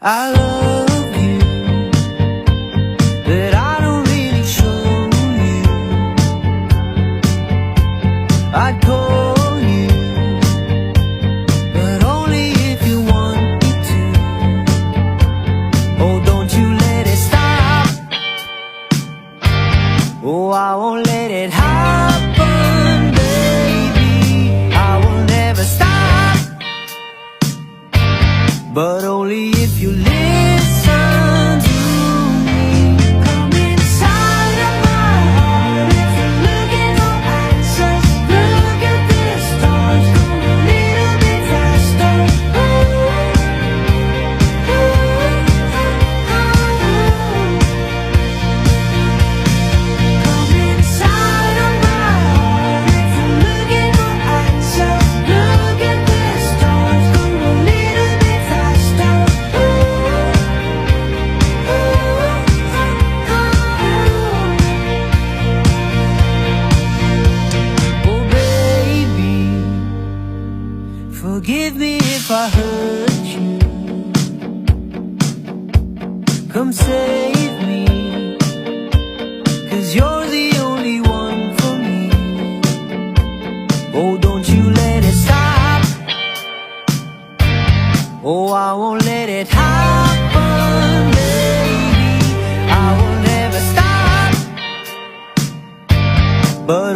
I love you, but I don't really show you. I'd call you, but only if you want me to. Oh, don't you let it stop. Oh, I won't let it happen, baby. I will never stop, but only if you listen to me. Come inside of my heart. If you're looking for answers, look at the stars. Go a little bit faster. Come inside of my heart. If you're looking for answers, look at the stars. Go a little bit faster. Oh baby, forgive me if I hurt you. Come save me, 'cause you're the only one for me. Oh, don't you let it stop. Oh, I won't let it happen, baby. I will never stop, but